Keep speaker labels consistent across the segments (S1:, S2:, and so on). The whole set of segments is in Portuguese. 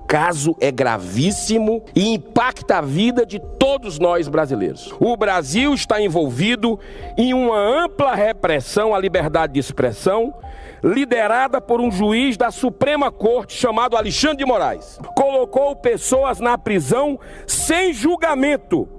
S1: caso é gravíssimo e impacta a vida de todos nós brasileiros. O Brasil está envolvido em uma ampla repressão à liberdade de expressão, liderada por um juiz da Suprema Corte chamado Alexandre de Moraes. Colocou pessoas na prisão sem julgamento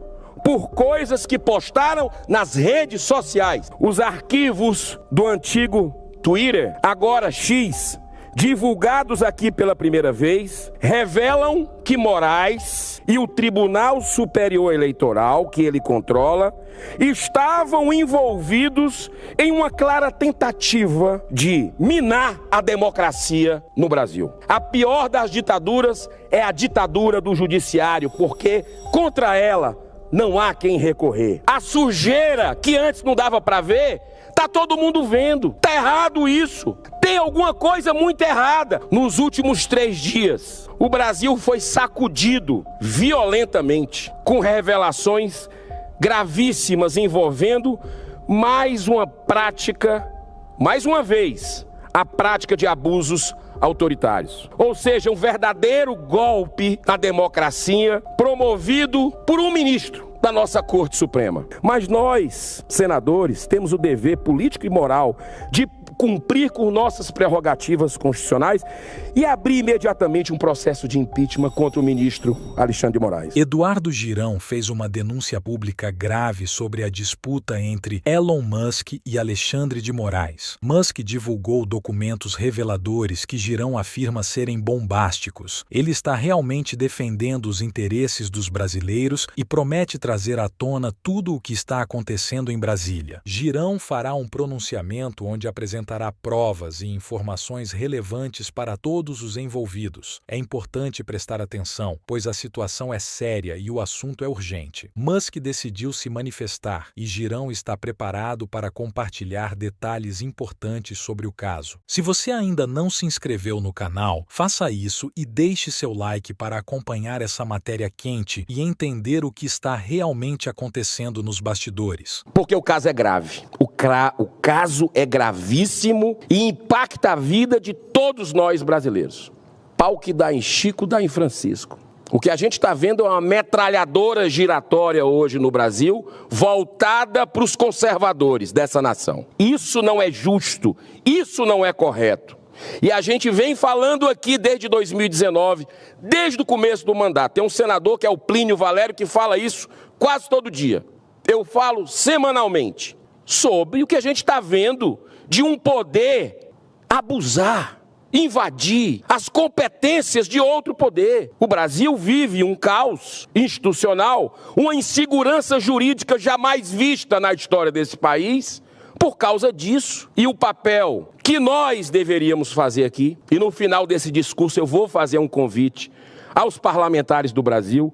S1: por coisas que postaram nas redes sociais. Os arquivos do antigo Twitter, agora X, divulgados aqui pela primeira vez, revelam que Moraes e o Tribunal Superior Eleitoral, que ele controla, estavam envolvidos em uma clara tentativa de minar a democracia no Brasil. A pior das ditaduras é a ditadura do judiciário, porque contra ela não há quem recorrer. A sujeira que antes não dava para ver, tá todo mundo vendo. Tá errado isso. Tem alguma coisa muito errada. Nos últimos 3 dias, o Brasil foi sacudido violentamente com revelações gravíssimas envolvendo mais uma prática, mais uma vez, a prática de abusos autoritários. Ou seja, um verdadeiro golpe na democracia promovido por um ministro da nossa Corte Suprema. Mas nós, senadores, temos o dever político e moral de cumprir com nossas prerrogativas constitucionais e abrir imediatamente um processo de impeachment contra o ministro Alexandre de Moraes.
S2: Eduardo Girão fez uma denúncia pública grave sobre a disputa entre Elon Musk e Alexandre de Moraes. Musk divulgou documentos reveladores que Girão afirma serem bombásticos. Ele está realmente defendendo os interesses dos brasileiros e promete trazer à tona tudo o que está acontecendo em Brasília. Girão fará um pronunciamento onde apresentará provas e informações relevantes para todos os envolvidos. É importante prestar atenção, pois a situação é séria e o assunto é urgente. Musk decidiu se manifestar e Girão está preparado para compartilhar detalhes importantes sobre o caso. Se você ainda não se inscreveu no canal, faça isso e deixe seu like para acompanhar essa matéria quente e entender o que está realmente acontecendo nos bastidores.
S1: Porque o caso é grave. O caso é gravíssimo e impacta a vida de todos nós brasileiros. Pau que dá em Chico, dá em Francisco. O que a gente está vendo é uma metralhadora giratória hoje no Brasil, voltada para os conservadores dessa nação. Isso não é justo, isso não é correto. E a gente vem falando aqui desde 2019, desde o começo do mandato. Tem um senador que é o Plínio Valério que fala isso quase todo dia. Eu falo semanalmente sobre o que a gente está vendo de um poder abusar, invadir as competências de outro poder. O Brasil vive um caos institucional, uma insegurança jurídica jamais vista na história desse país por causa disso. E o papel que nós deveríamos fazer aqui, e no final desse discurso eu vou fazer um convite aos parlamentares do Brasil,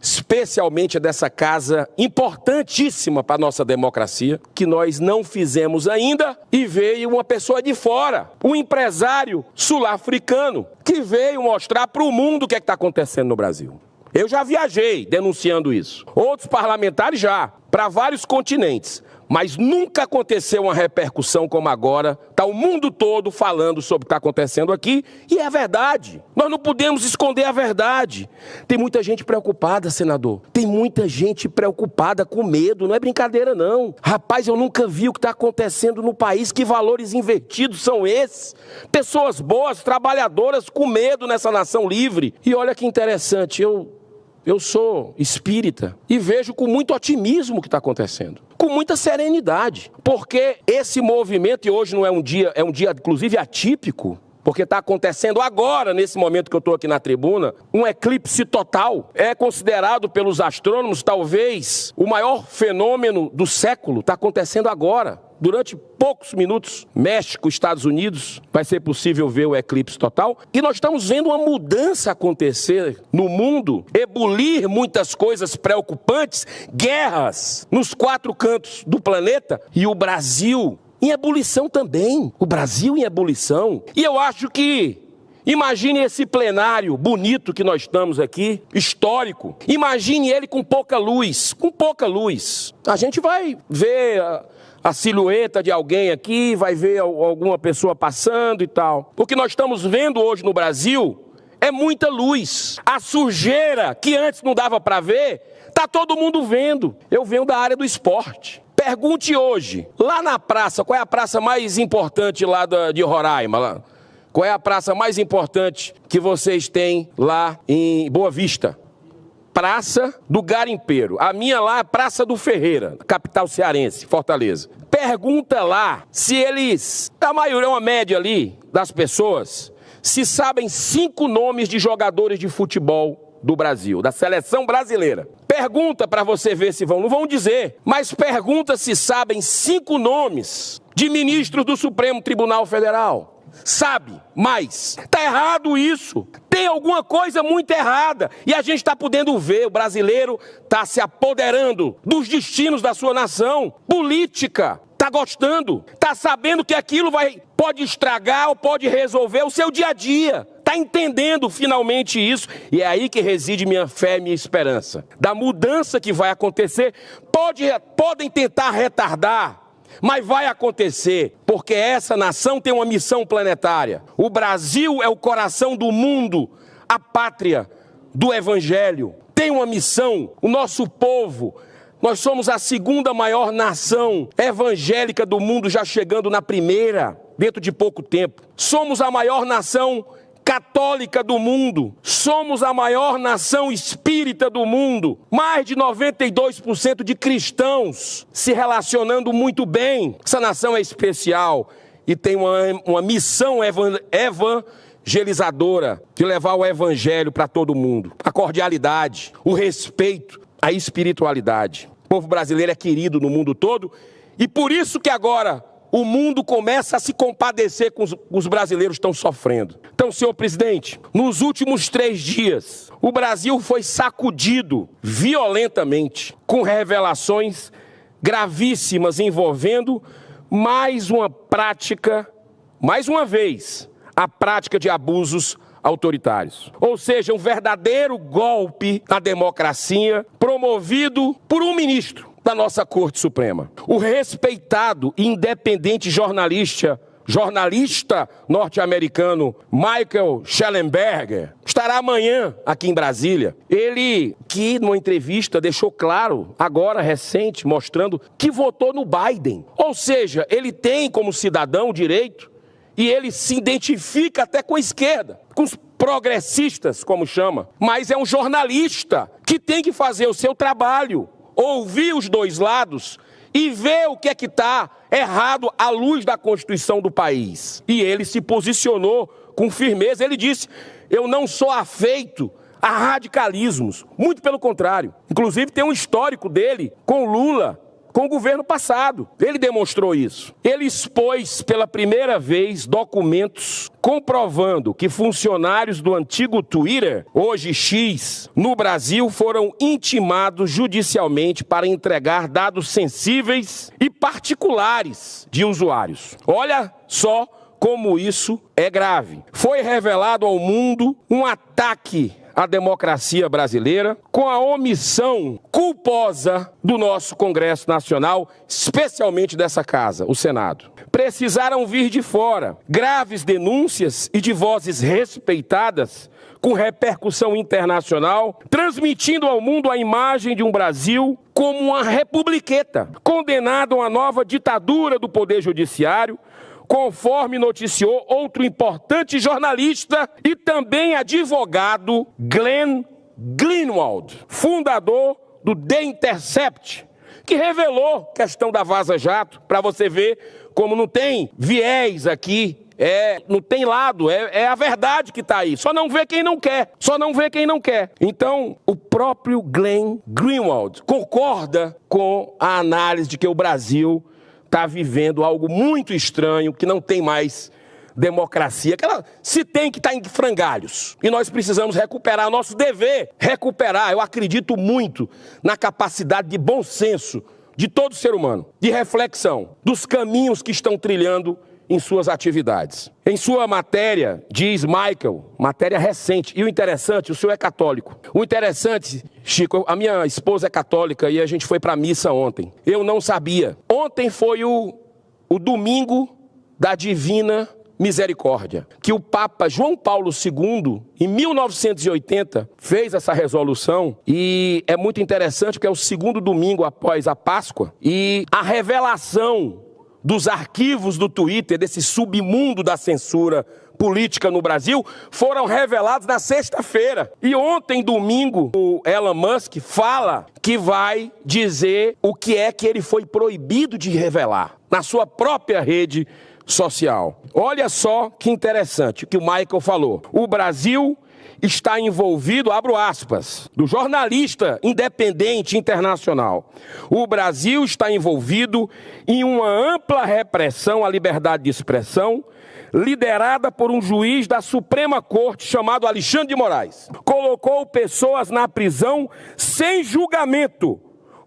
S1: especialmente dessa casa importantíssima para a nossa democracia, que nós não fizemos ainda, e veio uma pessoa de fora, um empresário sul-africano, que veio mostrar para o mundo o que está acontecendo no Brasil. Eu já viajei denunciando isso. Outros parlamentares já, para vários continentes. Mas nunca aconteceu uma repercussão como agora. Está o mundo todo falando sobre o que está acontecendo aqui. E é verdade. Nós não podemos esconder a verdade. Tem muita gente preocupada, senador. Tem muita gente preocupada, com medo. Não é brincadeira, não. Rapaz, eu nunca vi o que está acontecendo no país. Que valores invertidos são esses? Pessoas boas, trabalhadoras, com medo nessa nação livre. E olha que interessante, eu sou espírita e vejo com muito otimismo o que está acontecendo, com muita serenidade, porque esse movimento, e hoje não é um dia inclusive atípico, porque está acontecendo agora, nesse momento que eu estou aqui na tribuna, um eclipse total. É considerado pelos astrônomos, talvez, o maior fenômeno do século, está acontecendo agora. Durante poucos minutos, México, Estados Unidos, vai ser possível ver o eclipse total. E nós estamos vendo uma mudança acontecer no mundo, ebulir muitas coisas preocupantes, guerras nos 4 cantos do planeta, e o Brasil em ebulição também. O Brasil em ebulição. E eu acho que, imagine esse plenário bonito que nós estamos aqui, histórico. Imagine ele com pouca luz, A gente vai ver a silhueta de alguém aqui, vai ver alguma pessoa passando e tal. O que nós estamos vendo hoje no Brasil é muita luz. A sujeira que antes não dava para ver, está todo mundo vendo. Eu venho da área do esporte. Pergunte hoje, lá na praça, qual é a praça mais importante lá de Roraima? Lá? Qual é a praça mais importante que vocês têm lá em Boa Vista? Praça do Garimpeiro. A minha lá é Praça do Ferreira, capital cearense, Fortaleza. Pergunta lá se eles, a maioria, uma média ali das pessoas, se sabem 5 nomes de jogadores de futebol do Brasil, da seleção brasileira. Pergunta para você ver se vão, não vão dizer, mas pergunta se sabem 5 nomes de ministros do Supremo Tribunal Federal. Sabe, mas está errado isso. Tem alguma coisa muito errada. E a gente está podendo ver, o brasileiro está se apoderando dos destinos da sua nação. Política, está gostando, está sabendo que aquilo pode estragar ou pode resolver o seu dia a dia. Está entendendo finalmente isso. E é aí que reside minha fé e minha esperança. Da mudança que vai acontecer, podem tentar retardar, mas vai acontecer, porque essa nação tem uma missão planetária. O Brasil é o coração do mundo, a pátria do Evangelho. Tem uma missão, o nosso povo. Nós somos a 2ª maior nação evangélica do mundo, já chegando na 1ª, dentro de pouco tempo. Somos a maior nação católica do mundo, somos a maior nação espírita do mundo, mais de 92% de cristãos se relacionando muito bem. Essa nação é especial e tem uma missão evangelizadora de levar o evangelho para todo mundo. A cordialidade, o respeito, a espiritualidade. O povo brasileiro é querido no mundo todo e por isso que agora o mundo começa a se compadecer com os brasileiros que estão sofrendo. Então, senhor presidente, nos últimos 3 dias, o Brasil foi sacudido violentamente com revelações gravíssimas envolvendo mais uma vez, a prática de abusos autoritários. Ou seja, um verdadeiro golpe na democracia promovido por um ministro da nossa Corte Suprema. O respeitado e independente jornalista norte-americano Michael Shellenberger estará amanhã aqui em Brasília. Ele, que numa entrevista deixou claro, agora recente, mostrando que votou no Biden. Ou seja, ele tem como cidadão o direito e ele se identifica até com a esquerda, com os progressistas, como chama. Mas é um jornalista que tem que fazer o seu trabalho, ouvir os 2 lados e ver o que é que está errado à luz da Constituição do país. E ele se posicionou com firmeza. Ele disse, eu não sou afeito a radicalismos, muito pelo contrário. Inclusive tem um histórico dele com Lula, com o governo passado. Ele demonstrou isso. Ele expôs pela primeira vez documentos comprovando que funcionários do antigo Twitter, hoje X, no Brasil foram intimados judicialmente para entregar dados sensíveis e particulares de usuários. Olha só como isso é grave. Foi revelado ao mundo um ataque à democracia brasileira com a omissão culposa do nosso Congresso Nacional, especialmente dessa casa, o Senado. Precisaram vir de fora graves denúncias e de vozes respeitadas com repercussão internacional, transmitindo ao mundo a imagem de um Brasil como uma republiqueta, condenado a uma nova ditadura do Poder Judiciário, conforme noticiou outro importante jornalista e também advogado, Glenn Greenwald, fundador do The Intercept, que revelou a questão da Vaza Jato, para você ver como não tem viés aqui, não tem lado, é a verdade que está aí. Só não vê quem não quer, Então, o próprio Glenn Greenwald concorda com a análise de que o Brasil está vivendo algo muito estranho, que não tem mais democracia, que ela se tem que estar em frangalhos. E nós precisamos recuperar, nosso dever, eu acredito muito na capacidade de bom senso de todo ser humano, de reflexão, dos caminhos que estão trilhando em suas atividades. Em sua matéria, diz Michael, matéria recente, e o interessante, o senhor é católico. O interessante, Chico, a minha esposa é católica e a gente foi para a missa ontem. Eu não sabia. Ontem foi o domingo da Divina misericórdia, que o Papa João Paulo II, em 1980, fez essa resolução, e é muito interessante porque é o segundo domingo após a Páscoa, e a revelação dos arquivos do Twitter, desse submundo da censura política no Brasil, foram revelados na sexta-feira. E ontem, domingo, o Elon Musk fala que vai dizer o que é que ele foi proibido de revelar na sua própria rede social. Olha só que interessante o que o Michael falou. O Brasil está envolvido, abro aspas, do jornalista independente internacional. O Brasil está envolvido em uma ampla repressão à liberdade de expressão, liderada por um juiz da Suprema Corte chamado Alexandre de Moraes. Colocou pessoas na prisão sem julgamento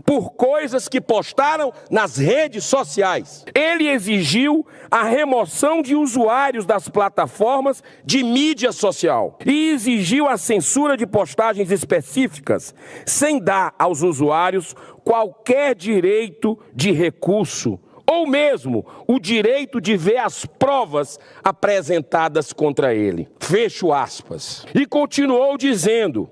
S1: por coisas que postaram nas redes sociais. Ele exigiu a remoção de usuários das plataformas de mídia social e exigiu a censura de postagens específicas, sem dar aos usuários qualquer direito de recurso, ou mesmo o direito de ver as provas apresentadas contra ele. Fecho aspas. E continuou dizendo,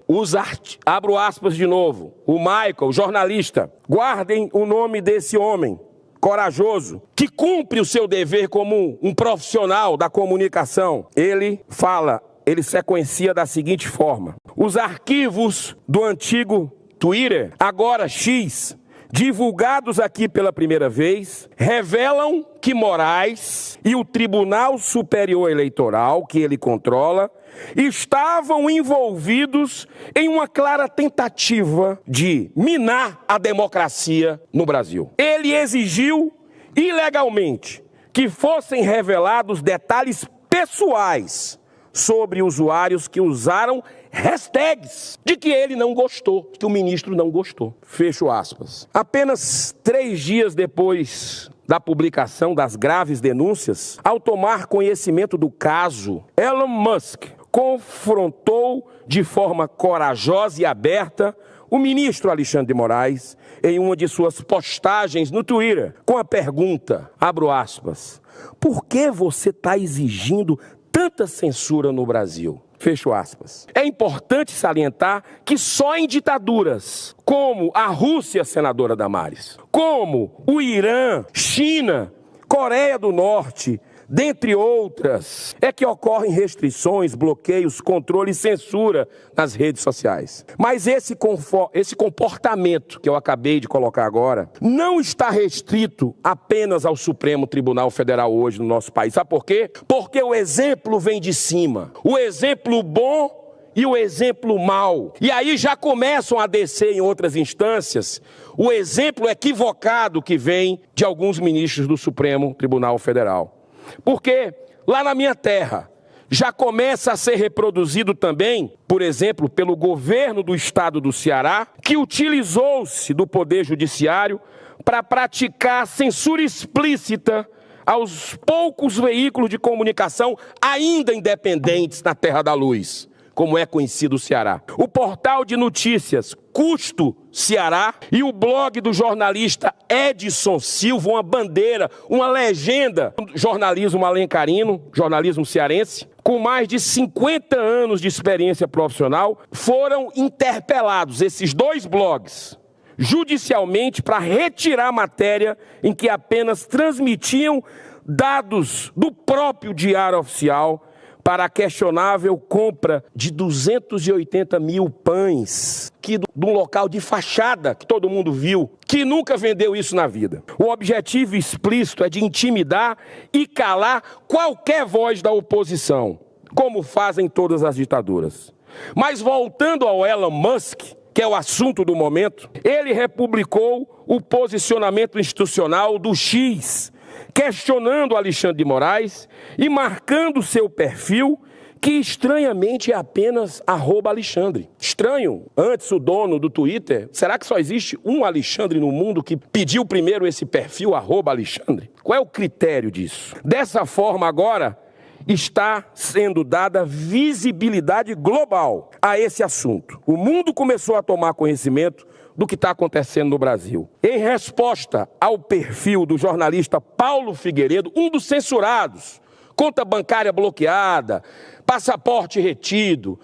S1: abro aspas de novo, o Michael, jornalista, guardem o nome desse homem corajoso, que cumpre o seu dever como um profissional da comunicação. Ele sequencia da seguinte forma: os arquivos do antigo Twitter, agora X, divulgados aqui pela primeira vez, revelam que Moraes e o Tribunal Superior Eleitoral, que ele controla, estavam envolvidos em uma clara tentativa de minar a democracia no Brasil. Ele exigiu, ilegalmente, que fossem revelados detalhes pessoais sobre usuários que usaram hashtags de que ele não gostou, que o ministro não gostou. Fecho aspas. Apenas 3 dias depois da publicação das graves denúncias, ao tomar conhecimento do caso, Elon Musk confrontou de forma corajosa e aberta o ministro Alexandre de Moraes em uma de suas postagens no Twitter, com a pergunta, abro aspas, por que você está exigindo tanta censura no Brasil? Fecho aspas. É importante salientar que só em ditaduras como a Rússia, senadora Damares, como o Irã, China, Coreia do Norte, dentre outras, é que ocorrem restrições, bloqueios, controle e censura nas redes sociais. Mas esse comportamento que eu acabei de colocar agora não está restrito apenas ao Supremo Tribunal Federal hoje no nosso país. Sabe por quê? Porque o exemplo vem de cima. O exemplo bom e o exemplo mau. E aí já começam a descer em outras instâncias o exemplo equivocado que vem de alguns ministros do Supremo Tribunal Federal. Porque lá na minha terra já começa a ser reproduzido também, por exemplo, pelo governo do estado do Ceará, que utilizou-se do poder judiciário para praticar censura explícita aos poucos veículos de comunicação ainda independentes na Terra da Luz, como é conhecido o Ceará. O portal de notícias Custo Ceará e o blog do jornalista Edson Silva, uma bandeira, uma legenda do jornalismo alencarino, jornalismo cearense, com mais de 50 anos de experiência profissional, foram interpelados, esses 2 blogs, judicialmente para retirar a matéria em que apenas transmitiam dados do próprio Diário Oficial para a questionável compra de 280 mil pães, que de um local de fachada, que todo mundo viu, que nunca vendeu isso na vida. O objetivo explícito é de intimidar e calar qualquer voz da oposição, como fazem todas as ditaduras. Mas voltando ao Elon Musk, que é o assunto do momento, ele republicou o posicionamento institucional do X, questionando Alexandre de Moraes e marcando seu perfil, que estranhamente é apenas @Alexandre. Estranho, antes o dono do Twitter, será que só existe um Alexandre no mundo que pediu primeiro esse perfil @Alexandre? Qual é o critério disso? Dessa forma agora, está sendo dada visibilidade global a esse assunto. O mundo começou a tomar conhecimento do que está acontecendo no Brasil. Em resposta ao perfil do jornalista Paulo Figueiredo, um dos censurados, conta bancária bloqueada, passaporte retido,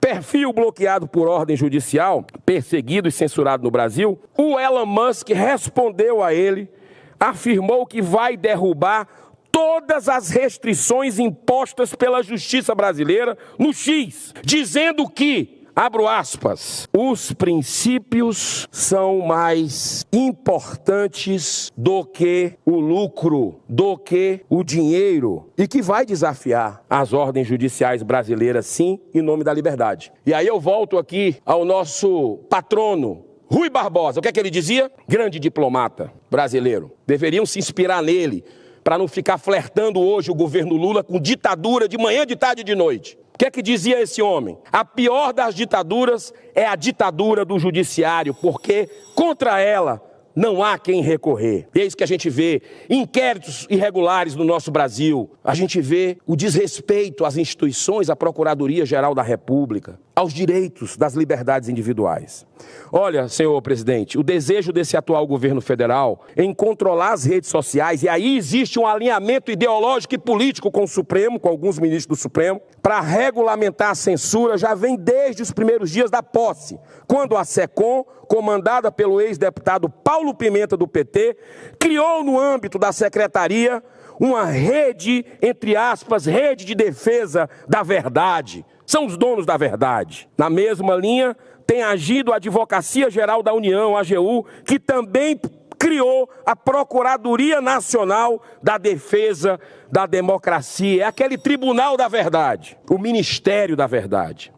S1: perfil bloqueado por ordem judicial, perseguido e censurado no Brasil, o Elon Musk respondeu a ele, afirmou que vai derrubar todas as restrições impostas pela justiça brasileira no X, dizendo que, abro aspas, os princípios são mais importantes do que o lucro, do que o dinheiro, e que vai desafiar as ordens judiciais brasileiras, sim, em nome da liberdade. E aí eu volto aqui ao nosso patrono, Rui Barbosa. O que é que ele dizia? Grande diplomata brasileiro. Deveriam se inspirar nele, para não ficar flertando hoje o governo Lula com ditadura de manhã, de tarde e de noite. O que é que dizia esse homem? A pior das ditaduras é a ditadura do judiciário, porque contra ela não há quem recorrer. E é isso que a gente vê, inquéritos irregulares no nosso Brasil. A gente vê o desrespeito às instituições, à Procuradoria-Geral da República, aos direitos das liberdades individuais. Olha, senhor presidente, o desejo desse atual governo federal em controlar as redes sociais, e aí existe um alinhamento ideológico e político com o Supremo, com alguns ministros do Supremo, para regulamentar a censura, já vem desde os primeiros dias da posse, quando a SECOM, comandada pelo ex-deputado Paulo Pimenta do PT, criou no âmbito da secretaria uma rede, entre aspas, rede de defesa da verdade. São os donos da verdade. Na mesma linha, tem agido a Advocacia Geral da União, a AGU, que também criou a Procuradoria Nacional da Defesa da Democracia. É aquele Tribunal da Verdade, o Ministério da Verdade.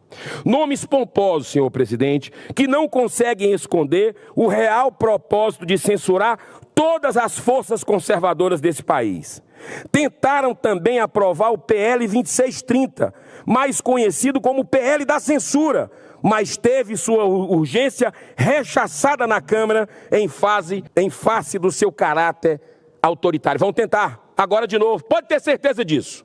S1: Nomes pomposos, senhor presidente, que não conseguem esconder o real propósito de censurar todas as forças conservadoras desse país. Tentaram também aprovar o PL 2630, mais conhecido como PL da censura, mas teve sua urgência rechaçada na Câmara em face do seu caráter autoritário. Vão tentar, agora de novo, pode ter certeza disso,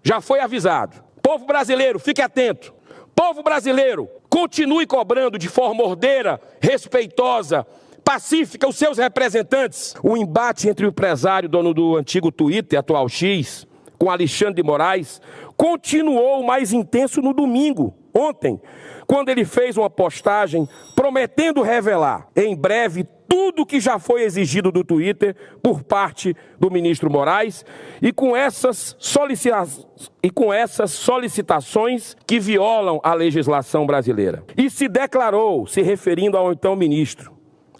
S1: já foi avisado. Povo brasileiro, fique atento. Povo brasileiro, continue cobrando de forma ordeira, respeitosa, pacífica os seus representantes. O embate entre o empresário, dono do antigo Twitter, atual X, com Alexandre de Moraes, continuou mais intenso no domingo, ontem, quando ele fez uma postagem prometendo revelar em breve tudo o que já foi exigido do Twitter por parte do ministro Moraes e com essas solicitações que violam a legislação brasileira. E se declarou, se referindo ao então ministro,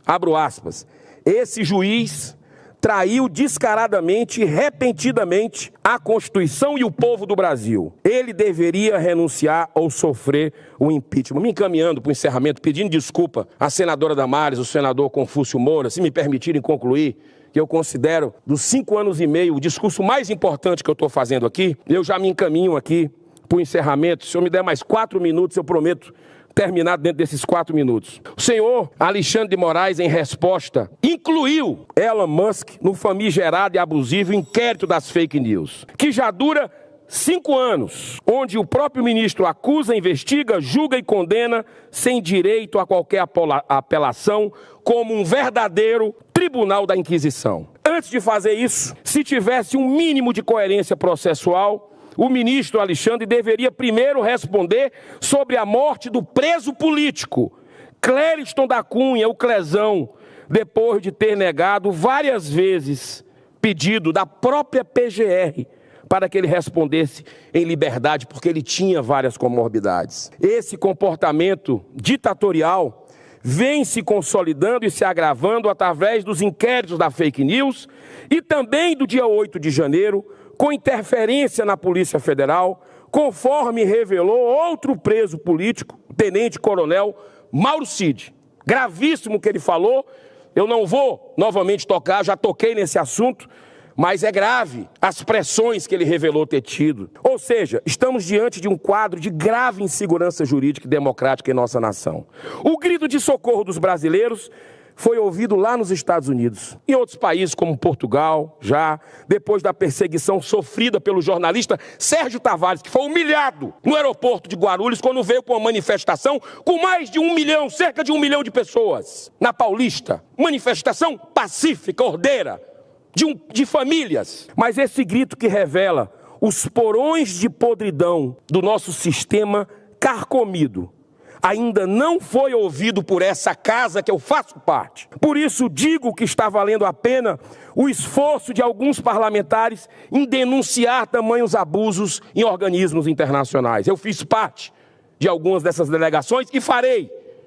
S1: abro aspas, esse juiz traiu descaradamente e repentinamente a Constituição e o povo do Brasil. Ele deveria renunciar ou sofrer o impeachment. Me encaminhando para o encerramento, pedindo desculpa à senadora Damares, o senador Confúcio Moura, se me permitirem concluir, que eu considero, dos 5 anos e meio, o discurso mais importante que eu estou fazendo aqui, eu já me encaminho aqui para o encerramento. Se eu me der mais 4 minutos, eu prometo terminar dentro desses 4 minutos. O senhor Alexandre de Moraes, em resposta, incluiu Elon Musk no famigerado e abusivo inquérito das fake news, que já dura 5 anos, onde o próprio ministro acusa, investiga, julga e condena sem direito a qualquer apelação, como um verdadeiro tribunal da Inquisição. Antes de fazer isso, se tivesse um mínimo de coerência processual, o ministro Alexandre deveria primeiro responder sobre a morte do preso político, Clériston da Cunha, o Clezão, depois de ter negado várias vezes pedido da própria PGR para que ele respondesse em liberdade, porque ele tinha várias comorbidades. Esse comportamento ditatorial vem se consolidando e se agravando através dos inquéritos da fake news e também do dia 8 de janeiro, com interferência na Polícia Federal, conforme revelou outro preso político, o tenente-coronel Mauro Cid. Gravíssimo o que ele falou, eu não vou novamente tocar, já toquei nesse assunto, mas é grave as pressões que ele revelou ter tido. Ou seja, estamos diante de um quadro de grave insegurança jurídica e democrática em nossa nação. O grito de socorro dos brasileiros foi ouvido lá nos Estados Unidos, em outros países como Portugal, já depois da perseguição sofrida pelo jornalista Sérgio Tavares, que foi humilhado no aeroporto de Guarulhos quando veio para uma manifestação com mais de 1 milhão, cerca de 1 milhão de pessoas, na Paulista. Manifestação pacífica, ordeira, de famílias. Mas esse grito que revela os porões de podridão do nosso sistema carcomido ainda não foi ouvido por essa casa que eu faço parte. Por isso digo que está valendo a pena o esforço de alguns parlamentares em denunciar tamanhos abusos em organismos internacionais. Eu fiz parte de algumas dessas delegações e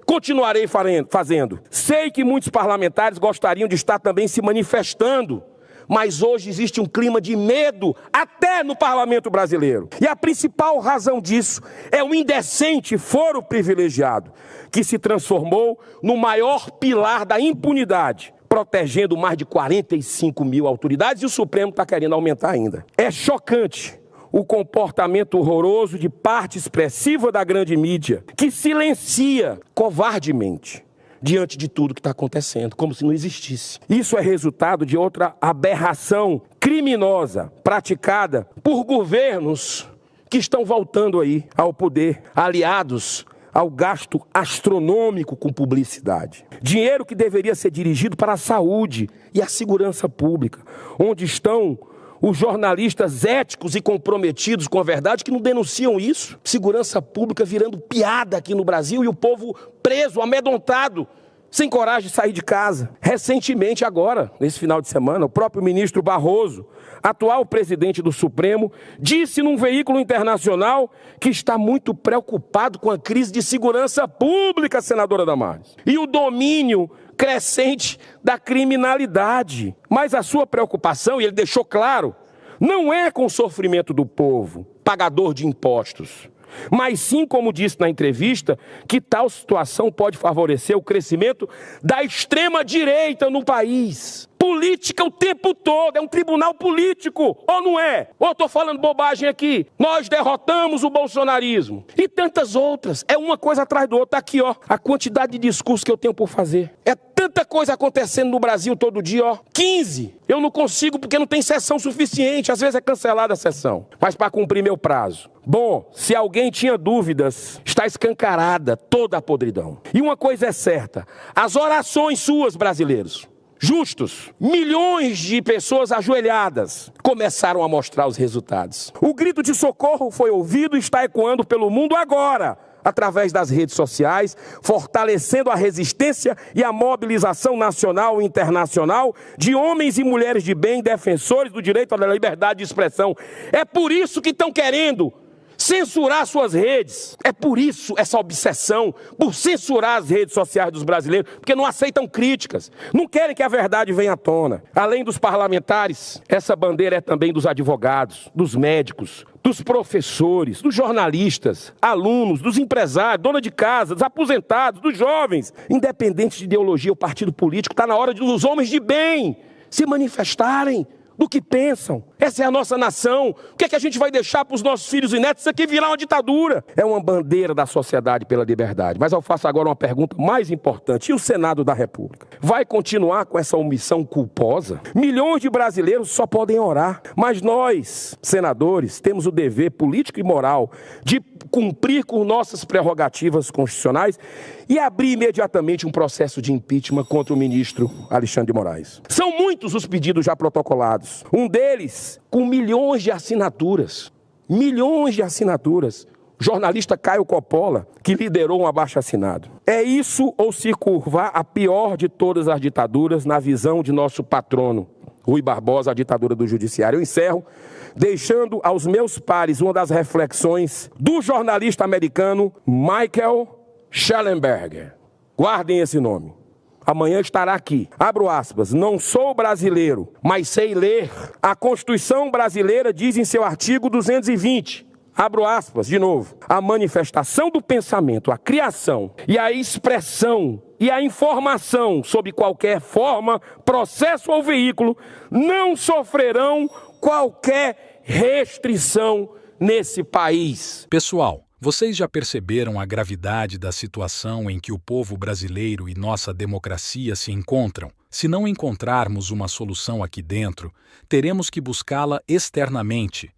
S1: continuarei fazendo. Sei que muitos parlamentares gostariam de estar também se manifestando, mas hoje existe um clima de medo até no parlamento brasileiro. E a principal razão disso é o indecente foro privilegiado, que se transformou no maior pilar da impunidade, protegendo mais de 45 mil autoridades, e o Supremo está querendo aumentar ainda. É chocante o comportamento horroroso de parte expressiva da grande mídia, que silencia covardemente diante de tudo que está acontecendo, como se não existisse. Isso é resultado de outra aberração criminosa praticada por governos que estão voltando aí ao poder, aliados ao gasto astronômico com publicidade. Dinheiro que deveria ser dirigido para a saúde e a segurança pública, onde estão os jornalistas éticos e comprometidos com a verdade que não denunciam isso. Segurança pública virando piada aqui no Brasil e o povo preso, amedrontado, sem coragem de sair de casa. Recentemente agora, nesse final de semana, o próprio ministro Barroso, atual presidente do Supremo, disse num veículo internacional que está muito preocupado com a crise de segurança pública, senadora Damares, e o domínio crescente da criminalidade. Mas a sua preocupação, e ele deixou claro, não é com o sofrimento do povo, pagador de impostos, mas sim, como disse na entrevista, que tal situação pode favorecer o crescimento da extrema-direita no país. Política o tempo todo, é um tribunal político, ou não é? Ou estou falando bobagem aqui? Nós derrotamos o bolsonarismo. E tantas outras, é uma coisa atrás do outro. Tá aqui, ó, a quantidade de discursos que eu tenho por fazer. É tanta coisa acontecendo no Brasil todo dia, ó. 15. Eu não consigo porque não tem sessão suficiente, às vezes é cancelada a sessão. Mas para cumprir meu prazo. Bom, se alguém tinha dúvidas, está escancarada toda a podridão. E uma coisa é certa, as orações suas, brasileiros, justos, milhões de pessoas ajoelhadas, começaram a mostrar os resultados. O grito de socorro foi ouvido e está ecoando pelo mundo agora, através das redes sociais, fortalecendo a resistência e a mobilização nacional e internacional de homens e mulheres de bem, defensores do direito à liberdade de expressão. É por isso que estão querendo censurar suas redes. É por isso essa obsessão por censurar as redes sociais dos brasileiros, porque não aceitam críticas, não querem que a verdade venha à tona. Além dos parlamentares, essa bandeira é também dos advogados, dos médicos, dos professores, dos jornalistas, alunos, dos empresários, dona de casa, dos aposentados, dos jovens. Independente de ideologia ou partido político, está na hora dos homens de bem se manifestarem do que pensam. Essa é a nossa nação. O que é que a gente vai deixar para os nossos filhos e netos? Isso aqui virar uma ditadura. É uma bandeira da sociedade pela liberdade. Mas eu faço agora uma pergunta mais importante. E o Senado da República? Vai continuar com essa omissão culposa? Milhões de brasileiros só podem orar. Mas nós, senadores, temos o dever político e moral de cumprir com nossas prerrogativas constitucionais e abrir imediatamente um processo de impeachment contra o ministro Alexandre de Moraes. São muitos os pedidos já protocolados. Um deles com milhões de assinaturas. Milhões de assinaturas. O jornalista Caio Coppola, que liderou um abaixo-assinado. É isso ou se curvar a pior de todas as ditaduras na visão de nosso patrono, Rui Barbosa, a ditadura do judiciário. Eu encerro deixando aos meus pares uma das reflexões do jornalista americano Michael Shellenberger. Guardem esse nome. Amanhã estará aqui. Abro aspas. Não sou brasileiro, mas sei ler. A Constituição brasileira diz em seu artigo 220. Abro aspas de novo. A manifestação do pensamento, a criação e a expressão e a informação sob qualquer forma, processo ou veículo não sofrerão qualquer restrição nesse país.
S2: Pessoal, vocês já perceberam a gravidade da situação em que o povo brasileiro e nossa democracia se encontram? Se não encontrarmos uma solução aqui dentro, teremos que buscá-la externamente.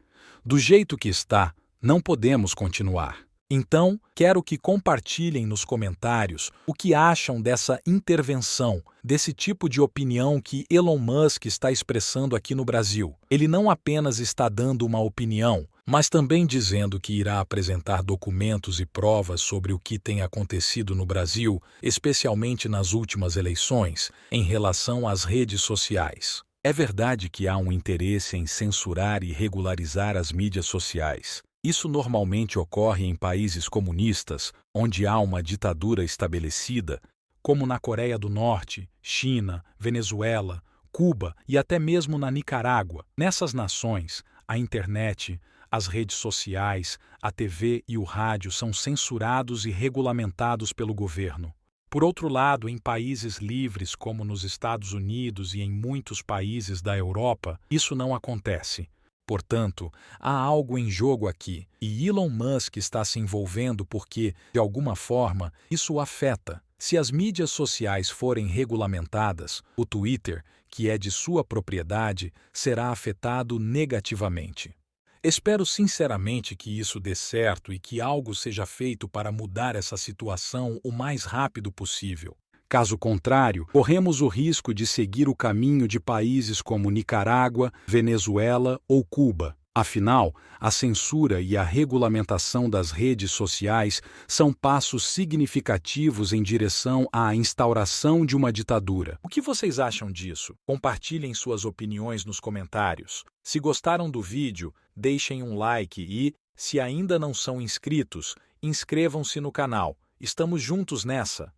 S2: Do jeito que está, não podemos continuar. Então, quero que compartilhem nos comentários o que acham dessa intervenção, desse tipo de opinião que Elon Musk está expressando aqui no Brasil. Ele não apenas está dando uma opinião, mas também dizendo que irá apresentar documentos e provas sobre o que tem acontecido no Brasil, especialmente nas últimas eleições, em relação às redes sociais. É verdade que há um interesse em censurar e regularizar as mídias sociais. Isso normalmente ocorre em países comunistas, onde há uma ditadura estabelecida, como na Coreia do Norte, China, Venezuela, Cuba e até mesmo na Nicarágua. Nessas nações, a internet, as redes sociais, a TV e o rádio são censurados e regulamentados pelo governo. Por outro lado, em países livres como nos Estados Unidos e em muitos países da Europa, isso não acontece. Portanto, há algo em jogo aqui, e Elon Musk está se envolvendo porque, de alguma forma, isso o afeta. Se as mídias sociais forem regulamentadas, o Twitter, que é de sua propriedade, será afetado negativamente. Espero sinceramente que isso dê certo e que algo seja feito para mudar essa situação o mais rápido possível. Caso contrário, corremos o risco de seguir o caminho de países como Nicarágua, Venezuela ou Cuba. Afinal, a censura e a regulamentação das redes sociais são passos significativos em direção à instauração de uma ditadura. O que vocês acham disso? Compartilhem suas opiniões nos comentários. Se gostaram do vídeo, deixem um like e, se ainda não são inscritos, inscrevam-se no canal. Estamos juntos nessa!